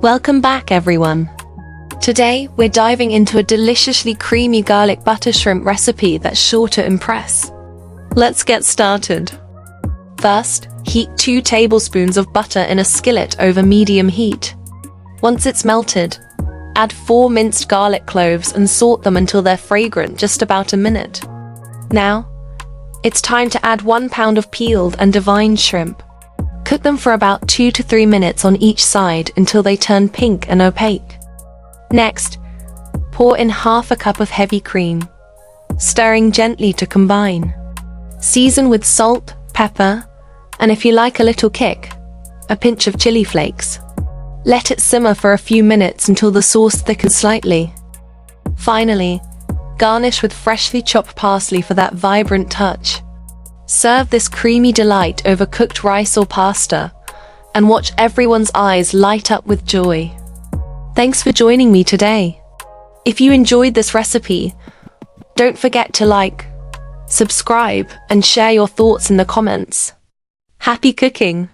Welcome back, everyone. Today, we're diving into a deliciously creamy garlic butter shrimp recipe that's sure to impress. Let's get started. First, heat 2 tablespoons of butter in a skillet over medium heat. Once it's melted, add 4 minced garlic cloves and salt them until they're fragrant, just about a minute. Now, it's time to add 1 pound of peeled and deveined shrimp. Cook them for about 2 to 3 minutes on each side until they turn pink and opaque. Next, pour in half a cup of heavy cream, stirring gently to combine. Season with salt, pepper, and if you like a little kick, a pinch of chili flakes. Let it simmer for a few minutes until the sauce thickens slightly. Finally, garnish with freshly chopped parsley for that vibrant touch. Serve this creamy delight over cooked rice or pasta, and watch everyone's eyes light up with joy. Thanks for joining me today. If you enjoyed this recipe, don't forget to like, subscribe, and share your thoughts in the comments. Happy cooking!